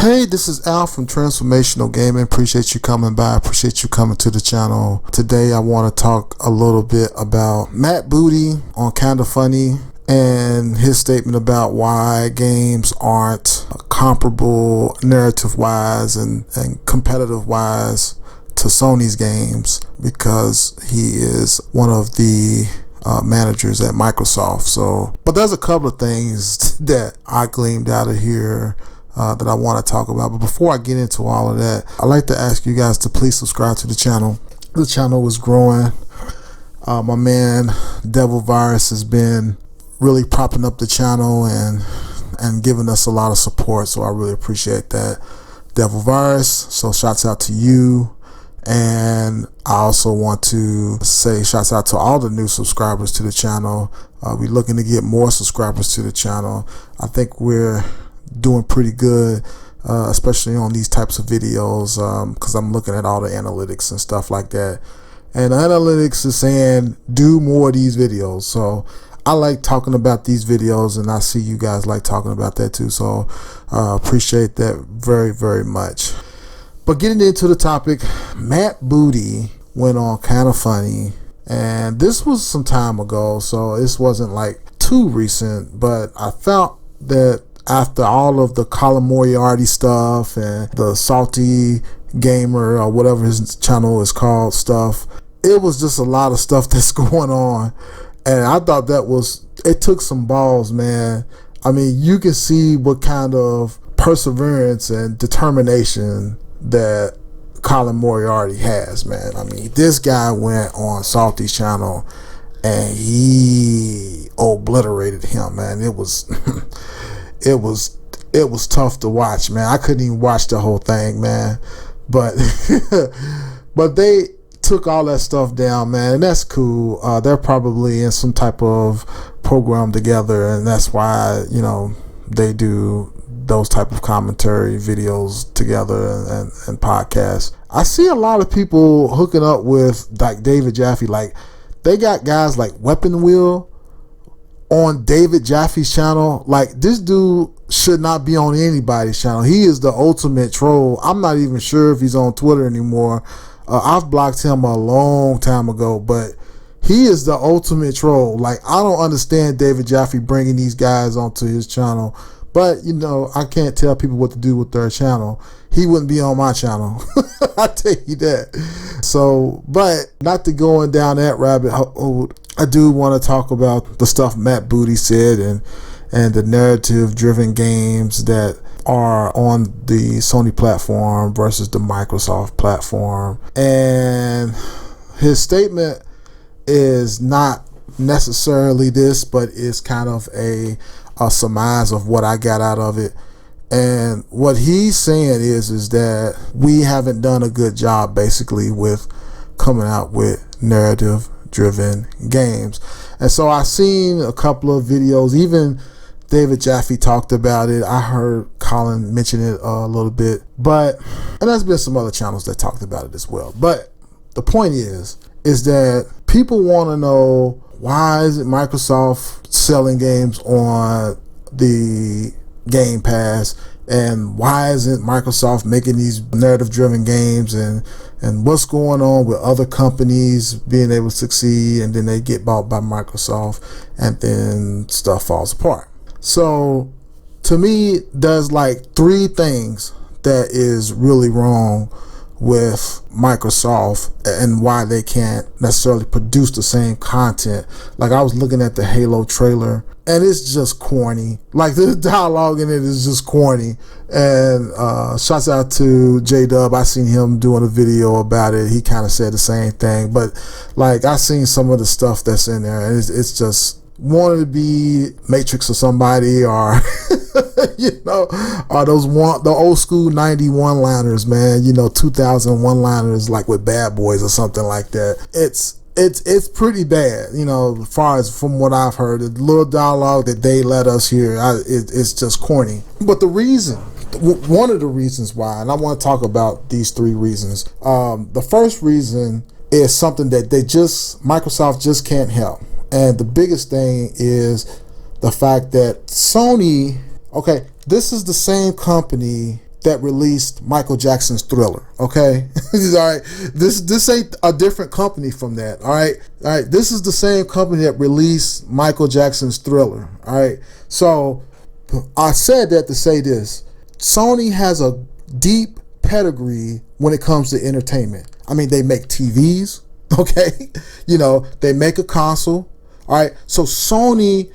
Hey, this is Al from Transformational Gaming. Appreciate you coming by. Appreciate you coming to the channel. Today I want to talk a little bit about Matt Booty on Kindafunny and his statement about why games aren't comparable narrative-wise and competitive-wise to Sony's games, because he is one of the managers at Microsoft. But there's a couple of things that I gleaned out of here that I want to talk about. But before I get into all of that, I'd like to ask you guys to please subscribe to the channel. The channel is growing. My man Devil Virus has been really propping up the channel and giving us a lot of support, so I really appreciate that, Devil Virus. So shouts out to you. And I also want to say shouts out to all the new subscribers to the channel. We're looking to get more subscribers to the channel. I think we're doing pretty good, especially on these types of videos, because I'm looking at all the analytics and stuff like that, and analytics is saying do more of these videos. So I like talking about these videos, and I see you guys like talking about that too, so appreciate that very, very much. But getting into the topic, Matt Booty went on Kindafunny, and this was some time ago, so this wasn't like too recent, but I felt that after all of the Colin Moriarty stuff and the Salty Gamer or whatever his channel is called stuff, it was just a lot of stuff that's going on, and I thought it took some balls, man. I mean, you can see what kind of perseverance and determination that Colin Moriarty has, man. I mean, this guy went on Salty's channel and he obliterated him, man. It was it was tough to watch, man. I couldn't even watch the whole thing, man. But but they took all that stuff down, man, and that's cool. They're probably in some type of program together, and that's why, you know, they do those type of commentary videos together and podcasts. I see a lot of people hooking up with like David Jaffe. Like, they got guys like Weapon Wheel on David Jaffe's channel. Like, this dude should not be on anybody's channel. He is the ultimate troll. I'm not even sure if he's on Twitter anymore. I've blocked him a long time ago, but he is the ultimate troll. Like, I don't understand David Jaffe bringing these guys onto his channel, but you know, I can't tell people what to do with their channel. He wouldn't be on my channel. I tell you that. So, but not to going down that rabbit hole, I do want to talk about the stuff Matt Booty said and the narrative driven games that are on the Sony platform versus the Microsoft platform. And his statement is not necessarily this, but it's kind of a surmise of what I got out of it. And what he's saying is that we haven't done a good job basically with coming out with narrative driven games. And so I seen a couple of videos, even David Jaffe talked about it. I heard Colin mention it a little bit, and there's been some other channels that talked about it as well. But the point is that people want to know, why is it Microsoft selling games on the Game Pass, and why isn't Microsoft making these narrative driven games, and what's going on with other companies being able to succeed and then they get bought by Microsoft and then stuff falls apart. So to me, there's like three things that is really wrong with Microsoft and why they can't necessarily produce the same content. Like, I was looking at the Halo trailer and it's just corny. Like, the dialogue in it is just corny. And shouts out to J-Dub. I seen him doing a video about it. He kind of said the same thing, but like, I seen some of the stuff that's in there and it's just wanted to be Matrix or somebody, or you know, or the old school 91 liners, man, you know, 2000 one-liners like with Bad Boys or something like that. It's pretty bad, you know, as far as from what I've heard. The little dialogue that they let us hear, it's just corny. But one of the reasons why, and I want to talk about these three reasons. The first reason is something that Microsoft just can't help. And the biggest thing is the fact that Sony, okay, this is the same company that released Michael Jackson's Thriller. Okay, all right. This ain't a different company from that. All right, This is the same company that released Michael Jackson's Thriller. All right. So I said that to say this: Sony has a deep pedigree when it comes to entertainment. I mean, they make TVs. Okay, they make a console. All right, so Sony,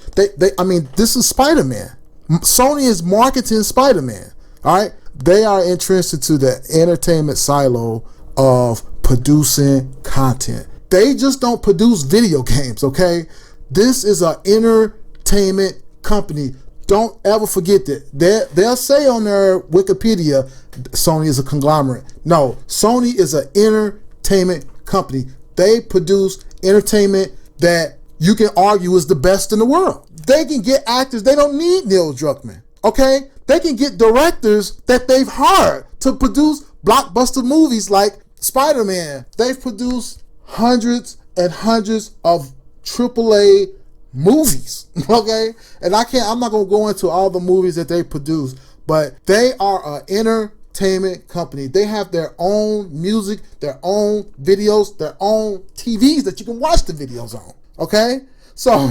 this is Spider-Man. Sony is marketing Spider-Man. All right, they are interested to the entertainment silo of producing content. They just don't produce video games. Okay, this is an entertainment company. Don't ever forget that. They'll say on their Wikipedia, Sony is a conglomerate. No, Sony is an entertainment company. They produce entertainment that you can argue is the best in the world. They can get actors. They don't need Neil Druckmann. Okay? They can get directors that they've hired to produce blockbuster movies like Spider-Man. They've produced hundreds and hundreds of AAA movies. Okay? And I'm not going to go into all the movies that they produce, but they are an entertainment company. They have their own music, their own videos, their own TVs that you can watch the videos on. Okay? So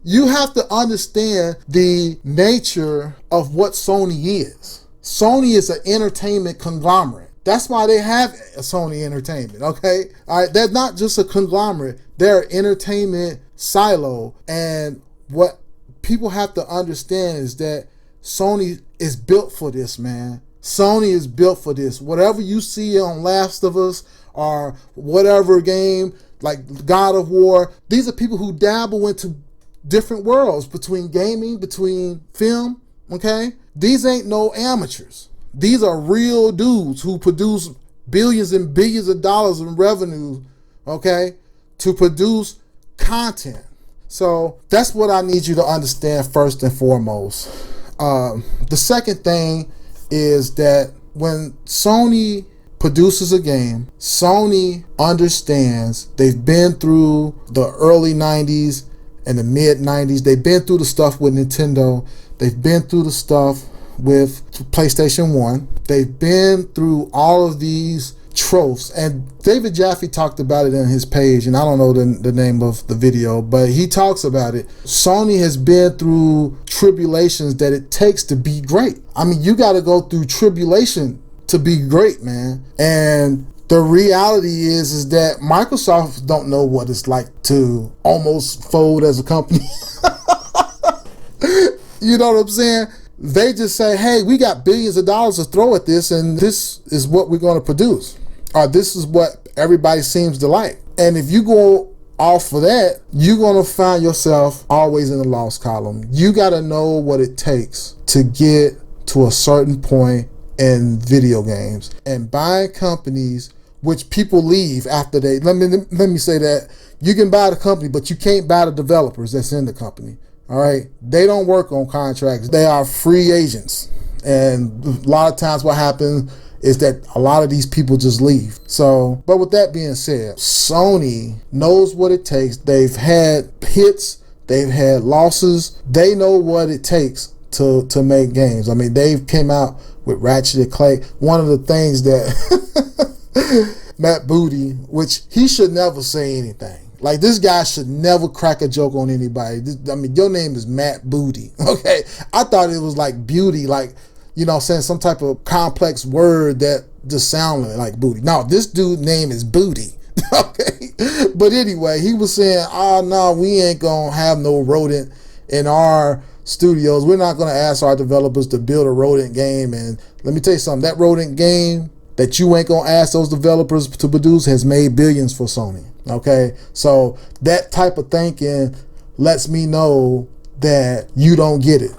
you have to understand the nature of what Sony is. Sony is an entertainment conglomerate. That's why they have a Sony Entertainment. Okay? All right. They're not just a conglomerate. They're an entertainment silo. And what people have to understand is that Sony is built for this, man. Sony is built for this. Whatever you see on Last of Us or whatever game like God of War, these are people who dabble into different worlds between gaming, between film. Okay? These ain't no amateurs. These are real dudes who produce billions and billions of dollars in revenue, okay, to produce content. So that's what I need you to understand first and foremost. The second thing is that when Sony produces a game, Sony understands they've been through the early 90s and the mid 90s. They've been through the stuff with Nintendo. They've been through the stuff with PlayStation 1. They've been through all of these tropes, and David Jaffe talked about it on his page, and I don't know the name of the video, but he talks about it. Sony has been through tribulations that it takes to be great. I mean, you got to go through tribulation to be great, man. And the reality is that Microsoft don't know what it's like to almost fold as a company. You know what I'm saying? They just say, hey, we got billions of dollars to throw at this, and this is what we're going to produce. Or this is what everybody seems to like. And if you go off of that, you're going to find yourself always in the loss column. You got to know what it takes to get to a certain point in video games. And buying companies, which people leave after they, let me say that, you can buy the company, but you can't buy the developers that's in the company. All right, they don't work on contracts. They are free agents. And a lot of times what happens is that a lot of these people just leave. So, but with that being said, Sony knows what it takes. They've had hits, they've had losses. They know what it takes to make games. I mean, they've came out with Ratchet and Clank. One of the things that Matt Booty, which he should never say anything. Like, this guy should never crack a joke on anybody. I mean, your name is Matt Booty, okay? I thought it was like beauty, like, you know, saying some type of complex word that just sounded like booty. No, this dude's name is Booty, okay? But anyway, he was saying, no, we ain't gonna have no rodent in our studios. We're not gonna ask our developers to build a rodent game. And let me tell you something, that rodent game that you ain't gonna ask those developers to produce has made billions for Sony. Okay, so that type of thinking lets me know that you don't get it.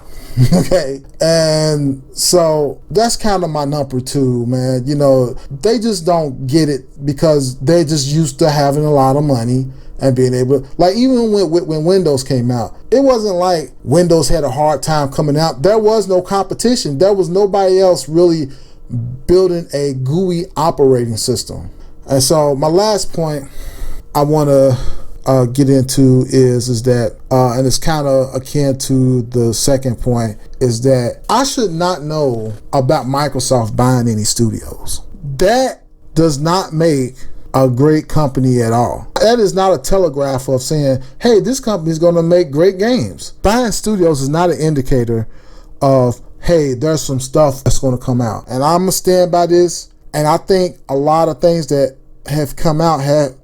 Okay, and so that's kind of my number two, man. You know, they just don't get it because they're just used to having a lot of money and being able to, like, even when Windows came out, it wasn't like Windows had a hard time coming out. There was no competition. There was nobody else really building a GUI operating system. And so my last point I want to get into is that, and it's kind of akin to the second point, is that I should not know about Microsoft buying any studios. That does not make a great company at all. That is not a telegraph of saying, hey, this company is going to make great games. Buying studios is not an indicator of, hey, there's some stuff that's going to come out. And I'm going to stand by this. And I think a lot of things that have come out have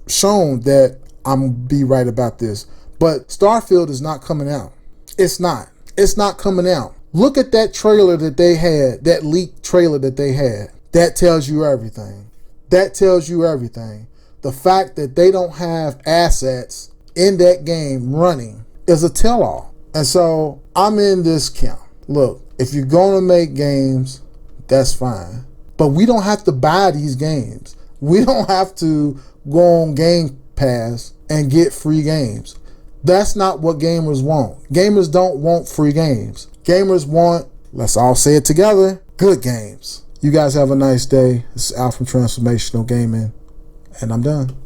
shown that I'm going to be right about this. But Starfield is not coming out. It's not. It's not coming out. Look at that trailer that they had, that leaked trailer that they had. That tells you everything. That tells you everything. The fact that they don't have assets in that game running is a tell-all. And so I'm in this camp. Look, if you're going to make games, that's fine. But we don't have to buy these games. We don't have to go on Game Pass and get free games. That's not what gamers want. Gamers don't want free games. Gamers want, let's all say it together, good games. You guys have a nice day. This is Al from Transformational Gaming, and I'm done.